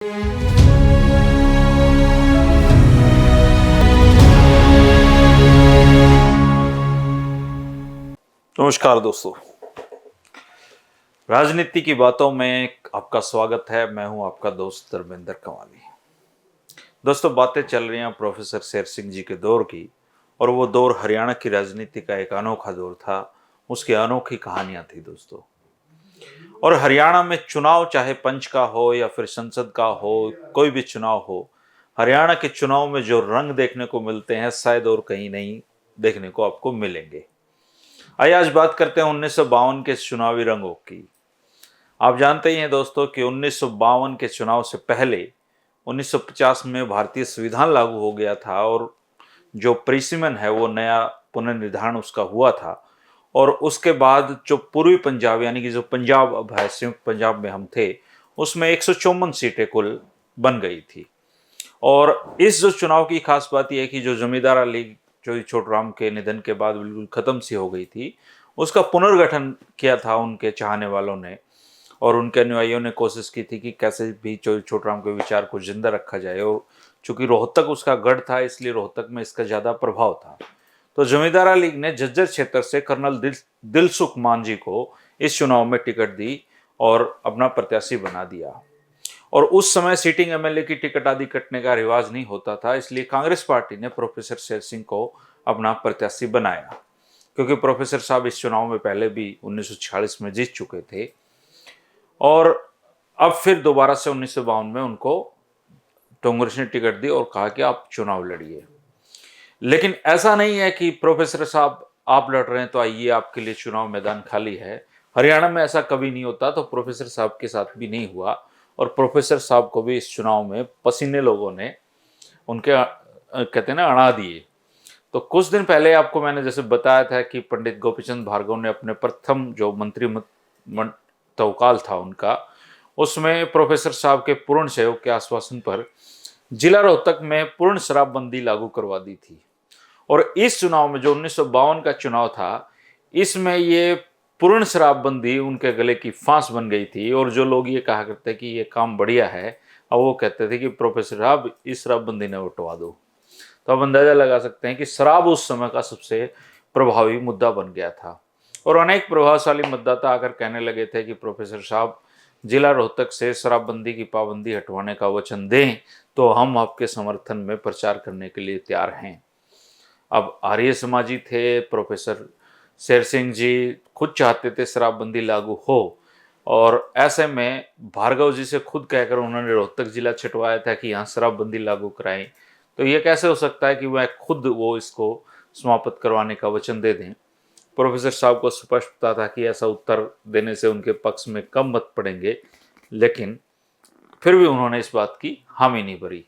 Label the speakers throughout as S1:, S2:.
S1: नमस्कार दोस्तों, राजनीति की बातों में आपका स्वागत है। मैं हूं आपका दोस्त धर्मेंद्र कंवाली। दोस्तों, बातें चल रही हैं प्रोफेसर शेर सिंह जी के दौर की, और वो दौर हरियाणा की राजनीति का एक अनोखा दौर था। उसकी अनोखी कहानियां थी दोस्तों। और हरियाणा में चुनाव, चाहे पंच का हो या फिर संसद का हो, कोई भी चुनाव हो, हरियाणा के चुनाव में जो रंग देखने को मिलते हैं शायद और कहीं नहीं देखने को आपको मिलेंगे। आइए आज बात करते हैं 1952 के चुनावी रंगों की। आप जानते ही हैं दोस्तों कि 1952 के चुनाव से पहले 1950 में भारतीय संविधान लागू हो गया था, और जो परिसीमन है वो नया पुनर्निर्धारण उसका हुआ था। और उसके बाद जो पूर्वी पंजाब, यानी कि जो पंजाब अब है, संयुक्त पंजाब में हम थे, उसमें 154 सीटें कुल बन गई थी। और इस जो चुनाव की खास बात यह है कि जो जमींदारा लीग जो छोटूराम के निधन के बाद बिल्कुल खत्म सी हो गई थी, उसका पुनर्गठन किया था उनके चाहने वालों ने, और उनके अनुयायियों ने कोशिश की थी कि कैसे भी छोटूराम के विचार को जिंदा रखा जाए। और चूंकि रोहतक उसका गढ़ था, इसलिए रोहतक में इसका ज्यादा प्रभाव था। तो जमींदारा लीग ने झज्जर क्षेत्र से कर्नल दिलसुख मांझी को इस चुनाव में टिकट दी और अपना प्रत्याशी बना दिया। और उस समय सीटिंग एमएलए की टिकट आदि कटने का रिवाज नहीं होता था, इसलिए कांग्रेस पार्टी ने प्रोफेसर शेर सिंह को अपना प्रत्याशी बनाया, क्योंकि प्रोफेसर साहब इस चुनाव में पहले भी 1946 में जीत चुके थे। और अब फिर दोबारा से 1952 में उनको कांग्रेस ने टिकट दी और कहा कि आप चुनाव लड़िए। लेकिन ऐसा नहीं है कि प्रोफेसर साहब आप लड़ रहे हैं तो आइए, आपके लिए चुनाव मैदान खाली है। हरियाणा में ऐसा कभी नहीं होता, तो प्रोफेसर साहब के साथ भी नहीं हुआ। और प्रोफेसर साहब को भी इस चुनाव में पसीने लोगों ने उनके कहते हैं ना अड़ा दिए। तो कुछ दिन पहले आपको मैंने जैसे बताया था कि पंडित गोपीचंद भार्गव ने अपने प्रथम जो तवकाल था उनका, उसमें प्रोफेसर साहब के पूर्ण सहयोग के आश्वासन पर जिला रोहतक में पूर्ण शराबबंदी लागू करवा दी थी। और इस चुनाव में जो 1952 का चुनाव था, इसमें ये पूर्ण शराबबंदी उनके गले की फांस बन गई थी। और जो लोग ये कहा करते कि ये काम बढ़िया है, अब वो कहते थे कि प्रोफेसर साहब इस शराबबंदी ने उठवा दो। तो अब अंदाजा लगा सकते हैं कि शराब उस समय का सबसे प्रभावी मुद्दा बन गया था। और अनेक प्रभावशाली मतदाता आकर कहने लगे थे कि प्रोफेसर साहब जिला रोहतक से शराबबंदी की पाबंदी हटवाने का वचन दें, तो हम आपके समर्थन में प्रचार करने के लिए तैयार हैं। अब आर्य समाजी थे, प्रोफेसर शेर सिंह जी खुद चाहते थे शराबबंदी लागू हो, और ऐसे में भार्गव जी से खुद कहकर उन्होंने रोहतक जिला छटवाया था कि यहाँ शराबबंदी लागू कराएं। तो ये कैसे हो सकता है कि वह खुद वो इसको समाप्त करवाने का वचन दे दें। प्रोफेसर साहब को स्पष्ट पता था कि ऐसा उत्तर देने से उनके पक्ष में कम मत पड़ेंगे, लेकिन फिर भी उन्होंने इस बात की हामी नहीं भरी।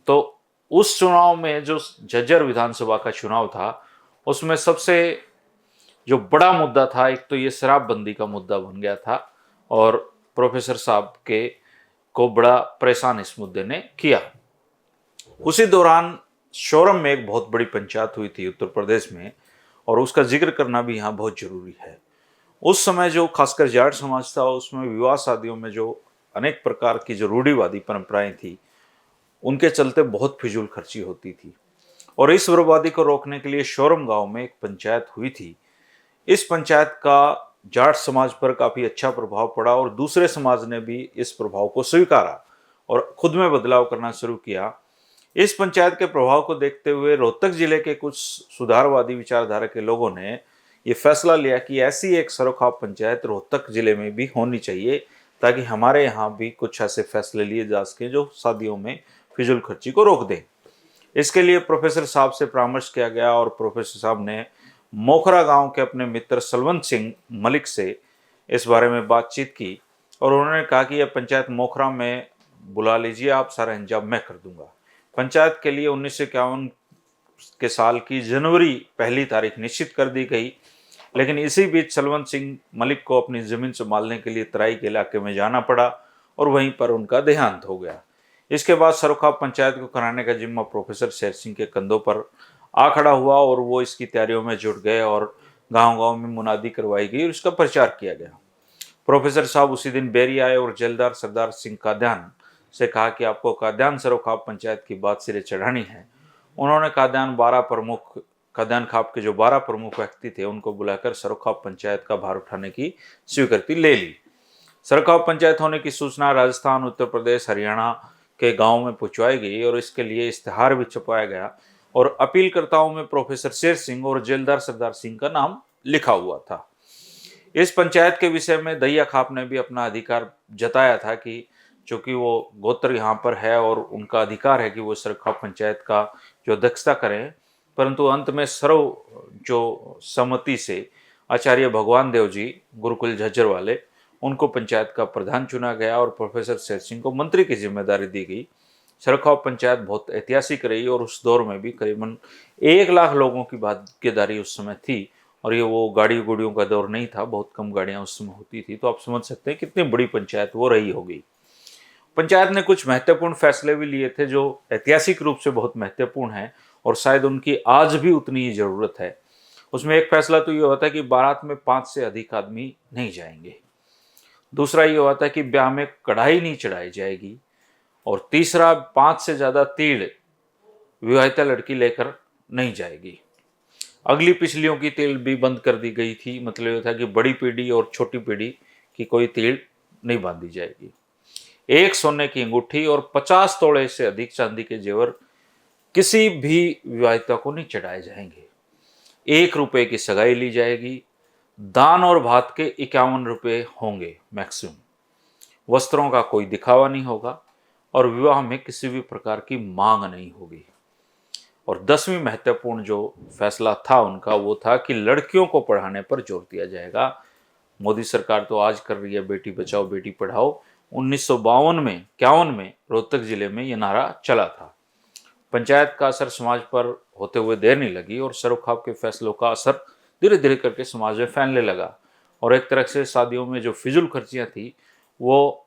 S1: तो उस चुनाव में जो झज्जर विधानसभा का चुनाव था, उसमें सबसे जो बड़ा मुद्दा था, एक तो ये शराबबंदी का मुद्दा बन गया था, और प्रोफेसर साहब के को बड़ा परेशान इस मुद्दे ने किया। उसी दौरान शोरम में एक बहुत बड़ी पंचायत हुई थी उत्तर प्रदेश में, और उसका जिक्र करना भी यहाँ बहुत जरूरी है। उस समय जो खासकर जाट समाज था, उसमें विवाह शादियों में जो अनेक प्रकार की जो रूढ़िवादी परंपराएं थी, उनके चलते बहुत फिजूल खर्ची होती थी। और इस बर्बादी को रोकने के लिए शोरम गांव में एक पंचायत हुई थी। इस पंचायत का जाट समाज पर काफी अच्छा प्रभाव पड़ा, और दूसरे समाज ने भी इस प्रभाव को स्वीकारा और खुद में बदलाव करना शुरू किया। इस पंचायत के प्रभाव को देखते हुए रोहतक जिले के कुछ सुधारवादी विचारधारा के लोगों ने यह फैसला लिया कि ऐसी एक सरोखाव पंचायत रोहतक जिले में भी होनी चाहिए, ताकि हमारे यहाँ भी कुछ ऐसे फैसले लिए जा सके जो शादियों में फिजूल खर्ची को रोक दें। इसके लिए प्रोफेसर साहब से परामर्श किया गया, और प्रोफेसर साहब ने मोखरा गांव के अपने मित्र सलवंत सिंह मलिक से इस बारे में बातचीत की, और उन्होंने कहा कि यह पंचायत मोखरा में बुला लीजिए, आप सारा इंतजाम मैं कर दूंगा। पंचायत के लिए 1951 के साल की जनवरी 1 तारीख निश्चित कर दी गई। लेकिन इसी बीच सलवंत सिंह मलिक को अपनी जमीन संभालने के लिए तराई के इलाके में जाना पड़ा, और वहीं पर उनका देहांत हो गया। इसके बाद सरोखा पंचायत को कराने का जिम्मा प्रोफेसर शेर सिंह के कंधों पर आ खड़ा हुआ, और वो इसकी तैयारियों में जुट गए, और गांव-गांव में मुनादी करवाई गई और इसका प्रचार किया गया। प्रोफेसर साहब उसी दिन बेरी आए, और जलदार सरदार सिंह का ध्यान से कहा कि आपको काद्यान सरोखाप पंचायत की बात सिरे चढ़ानी है। उन्होंने काद्यान खाप के जो 12 प्रमुख व्यक्ति थे उनको बुलाकर सरोखाप पंचायत का भार उठाने की स्वीकृति ले ली। सरोखाप पंचायत होने की सूचना राजस्थान, उत्तर प्रदेश, हरियाणा के गांव में पहुंचवाई गई और इसके लिए इश्तेहार भी छपवाया गया और अपीलकर्ताओं में प्रोफेसर शेर सिंह और जेलदार सरदार सिंह का नाम लिखा हुआ था। इस पंचायत के विषय में दहिया खाप ने भी अपना अधिकार जताया था कि चूंकि वो गोत्र यहाँ पर है और उनका अधिकार है कि वो सरोखाप पंचायत का जो अध्यक्षता करें, परंतु अंत में सर्व जो सम्मति से आचार्य भगवान देव जी गुरुकुल झज्जर वाले उनको पंचायत का प्रधान चुना गया और प्रोफेसर शेर सिंह को मंत्री की जिम्मेदारी दी गई। सरोखाप पंचायत बहुत ऐतिहासिक रही और उस दौर में भी करीबन 1 लाख लोगों की भागीदारी उस समय थी और ये वो गाड़ी गुड़ियों का दौर नहीं था, बहुत कम गाड़ियां उस समय होती थी। तो आप समझ सकते हैं कितनी बड़ी पंचायत वो रही होगी। पंचायत ने कुछ महत्वपूर्ण फैसले भी लिए थे जो ऐतिहासिक रूप से बहुत महत्वपूर्ण है और शायद उनकी आज भी उतनी ही जरूरत है। उसमें एक फैसला तो ये होता है कि बारात में 5 से अधिक आदमी नहीं जाएंगे। दूसरा ये होता है कि ब्याह में कढ़ाई नहीं चढ़ाई जाएगी और तीसरा 5 से ज्यादा तीड़ विवाहिता लड़की लेकर नहीं जाएगी। अगली पिछलियों की तीड़ भी बंद कर दी गई थी। मतलब ये था कि बड़ी पीढ़ी और छोटी पीढ़ी की कोई तीड़ नहीं बांधी जाएगी। 1 सोने की अंगूठी और 50 तोले से अधिक चांदी के जेवर किसी भी विवाहिता को नहीं चढ़ाए जाएंगे। 1 रुपए की सगाई ली जाएगी। दान और भात के 51 रुपए होंगे मैक्सिमम। वस्त्रों का कोई दिखावा नहीं होगा और विवाह में किसी भी प्रकार की मांग नहीं होगी। और 10वीं महत्वपूर्ण जो फैसला था उनका वो था कि लड़कियों को पढ़ाने पर जोर दिया जाएगा। मोदी सरकार तो आज कर रही है बेटी बचाओ बेटी पढ़ाओ। 1952 में 51 में रोहतक जिले में यह नारा चला था। पंचायत का असर समाज पर होते हुए देर नहीं लगी और सरोखाप के फैसलों का असर धीरे धीरे करके समाज में फैलने लगा और एक तरह से शादियों में जो फिजूल खर्चियां थी वो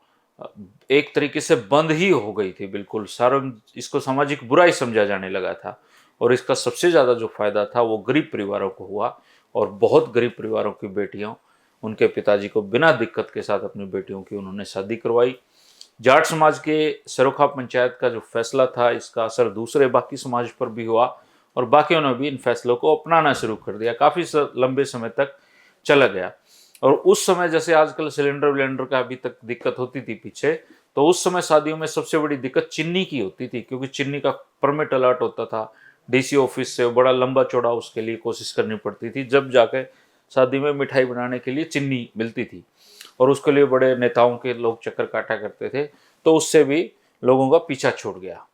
S1: एक तरीके से बंद ही हो गई थी। बिल्कुल सारा इसको सामाजिक बुराई समझा जाने लगा था और इसका सबसे ज़्यादा जो फायदा था वो गरीब परिवारों को हुआ और बहुत गरीब परिवारों की बेटियों उनके पिताजी को बिना दिक्कत के साथ अपनी बेटियों की उन्होंने शादी करवाई। जाट समाज के सरोखाप पंचायत का जो फैसला था इसका असर दूसरे बाकी समाज पर भी हुआ और बाकियों ने भी इन फैसलों को अपनाना शुरू कर दिया। काफ़ी लंबे समय तक चला गया और उस समय जैसे आजकल सिलेंडर विलेंडर का अभी तक दिक्कत होती थी पीछे, तो उस समय शादियों में सबसे बड़ी दिक्कत चीनी की होती थी क्योंकि चीनी का परमिट अलर्ट होता था डीसी ऑफिस से, बड़ा लंबा चौड़ा उसके लिए कोशिश करनी पड़ती थी जब जाके शादी में मिठाई बनाने के लिए चीनी मिलती थी और उसके लिए बड़े नेताओं के लोग चक्कर काटा करते थे। तो उससे भी लोगों का पीछा छूट गया।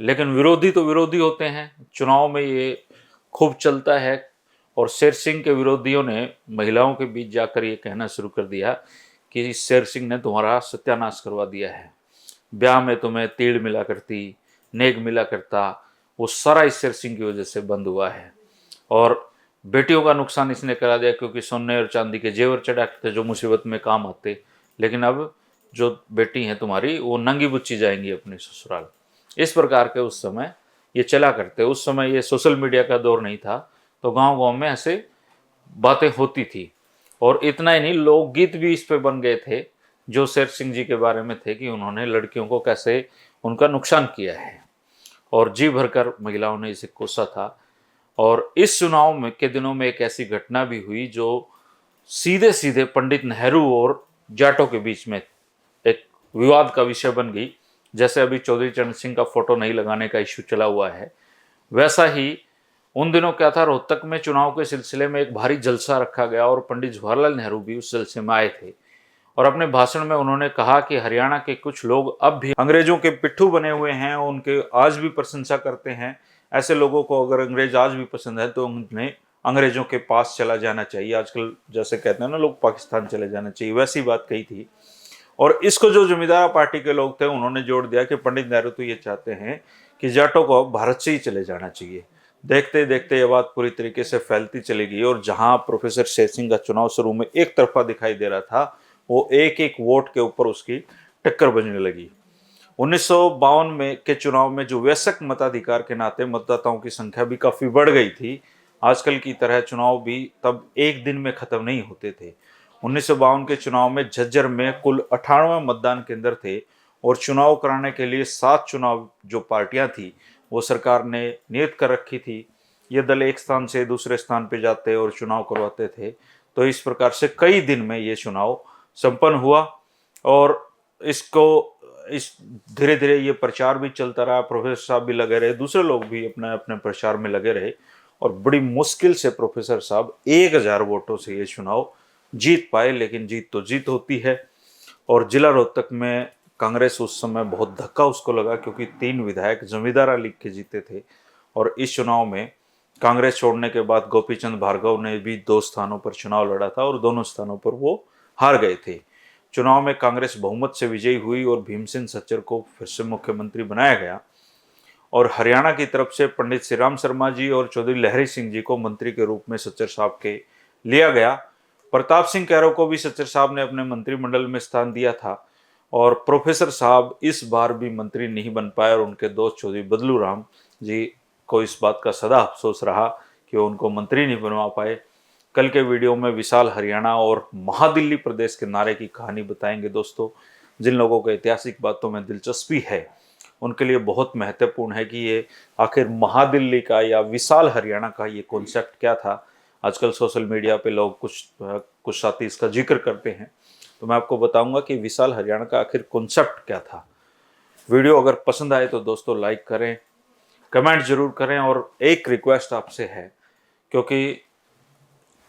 S1: लेकिन विरोधी तो विरोधी होते हैं, चुनाव में ये खूब चलता है और शेर सिंह के विरोधियों ने महिलाओं के बीच जाकर ये कहना शुरू कर दिया कि शेर सिंह ने तुम्हारा सत्यानाश करवा दिया है, ब्याह में तुम्हें तीड़ मिला करती, नेग मिला करता, वो सारा इस शेर सिंह की वजह से बंद हुआ है। और बेटियों का नुकसान इसने करा दिया क्योंकि सोने और चांदी के जेवर चढ़ाते थे जो मुसीबत में काम आते, लेकिन अब जो बेटी हैं तुम्हारी वो नंगी बुच्ची जाएंगी अपने ससुराल। इस प्रकार के उस समय ये चला करते। उस समय ये सोशल मीडिया का दौर नहीं था तो गांव गांव में ऐसे बातें होती थी और इतना ही नहीं, लोकगीत भी इस पे बन गए थे जो शेर सिंह जी के बारे में थे कि उन्होंने लड़कियों को कैसे उनका नुकसान किया है और जी भरकर महिलाओं ने इसे कोसा था। और इस चुनाव में के दिनों में एक ऐसी घटना भी हुई जो सीधे सीधे पंडित नेहरू और जाटों के बीच में एक विवाद का विषय बन गई। जैसे अभी चौधरी चरण सिंह का फोटो नहीं लगाने का इश्यू चला हुआ है, वैसा ही उन दिनों क्या था, रोहतक में चुनाव के सिलसिले में एक भारी जलसा रखा गया और पंडित जवाहरलाल नेहरू भी उस जलसे में आए थे और अपने भाषण में उन्होंने कहा कि हरियाणा के कुछ लोग अब भी अंग्रेजों के पिट्ठू बने हुए हैं, उनके आज भी प्रशंसा करते हैं। ऐसे लोगों को अगर अंग्रेज आज भी पसंद है तो उन्हें अंग्रेजों के पास चला जाना चाहिए। आजकल जैसे कहते हैं ना लोग, पाकिस्तान चले जाना चाहिए, वैसी बात कही थी। और इसको जो जमींदार पार्टी के लोग थे उन्होंने जोड़ दिया कि पंडित नेहरू तो ये चाहते हैं कि जाटों को भारत से ही चले जाना चाहिए। देखते देखते ये बात पूरी तरीके से फैलती चली गई और जहां प्रोफेसर शेर सिंह का चुनाव शुरू में एक तरफा दिखाई दे रहा था, वो एक एक वोट के ऊपर उसकी टक्कर बजने लगी। 1952 में के चुनाव में जो वयस्क मताधिकार के नाते मतदाताओं की संख्या भी काफी बढ़ गई थी। आजकल की तरह चुनाव भी तब एक दिन में खत्म नहीं होते थे। 1952 के चुनाव में झज्जर में कुल 98 मतदान केंद्र थे और चुनाव कराने के लिए 7 चुनाव जो पार्टियां थी वो सरकार ने नियत कर रखी थी। ये दल एक स्थान से दूसरे स्थान पे जाते और चुनाव करवाते थे। तो इस प्रकार से कई दिन में ये चुनाव संपन्न हुआ और इसको इस धीरे धीरे ये प्रचार भी चलता रहा। प्रोफेसर साहब भी लगे रहे, दूसरे लोग भी अपने अपने प्रचार में लगे रहे और बड़ी मुश्किल से प्रोफेसर साहब 1000 वोटों से ये चुनाव जीत पाए। लेकिन जीत तो जीत होती है। और जिला रोहतक में कांग्रेस उस समय बहुत धक्का उसको लगा, क्योंकि 3 विधायक जमींदारा लीग के जीते थे। और इस चुनाव में कांग्रेस छोड़ने के बाद गोपीचंद भार्गव ने भी 2 स्थानों पर चुनाव लड़ा था और दोनों स्थानों पर वो हार गए थे। चुनाव में कांग्रेस बहुमत से विजयी हुई और भीमसेन सच्चर को फिर से मुख्यमंत्री बनाया गया। और हरियाणा की तरफ से पंडित श्री राम शर्मा जी और चौधरी लहरी सिंह जी को मंत्री के रूप में सच्चर साहब के लिया गया। प्रताप सिंह कैरो को भी सच्चर साहब ने अपने मंत्रिमंडल में स्थान दिया था। और प्रोफेसर साहब इस बार भी मंत्री नहीं बन पाए और उनके दोस्त चौधरी बदलू राम जी को इस बात का सदा अफसोस रहा कि वो उनको मंत्री नहीं बनवा पाए। कल के वीडियो में विशाल हरियाणा और महादिल्ली प्रदेश के नारे की कहानी बताएंगे दोस्तों। जिन लोगों को ऐतिहासिक बातों में दिलचस्पी है उनके लिए बहुत महत्वपूर्ण है कि ये आखिर महादिल्ली का या विशाल हरियाणा का ये कॉन्सेप्ट क्या था। आजकल सोशल मीडिया पे लोग कुछ साथी इसका जिक्र करते हैं, तो मैं आपको बताऊंगा कि विशाल हरियाणा का आखिर कॉन्सेप्ट क्या था। वीडियो अगर पसंद आए तो दोस्तों लाइक करें, कमेंट जरूर करें। और एक रिक्वेस्ट आपसे है, क्योंकि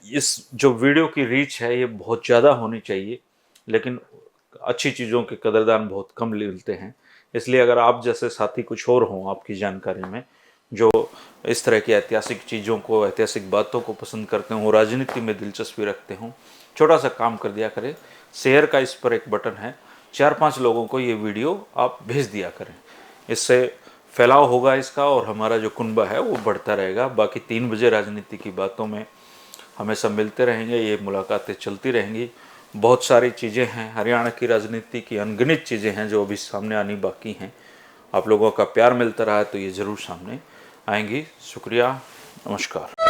S1: इस जो वीडियो की रीच है ये बहुत ज़्यादा होनी चाहिए, लेकिन अच्छी चीज़ों के कदरदान बहुत कम मिलते हैं। इसलिए अगर आप जैसे साथी कुछ और हों आपकी जानकारी में, जो इस तरह की ऐतिहासिक चीज़ों को, ऐतिहासिक बातों को पसंद करते हों, राजनीति में दिलचस्पी रखते हों, छोटा सा काम कर दिया करें। शेयर का इस पर एक बटन है, 4-5 लोगों को ये वीडियो आप भेज दिया करें। इससे फैलाव होगा इसका और हमारा जो कुनबा है वो बढ़ता रहेगा। बाकी 3 बजे राजनीति की बातों में हमेशा मिलते रहेंगे, ये मुलाकातें चलती रहेंगी। बहुत सारी चीज़ें हैं हरियाणा की राजनीति की, अनगिनत चीज़ें हैं जो अभी सामने आनी बाकी हैं। आप लोगों का प्यार मिलता रहा है तो ये ज़रूर सामने आएंगी। शुक्रिया, नमस्कार।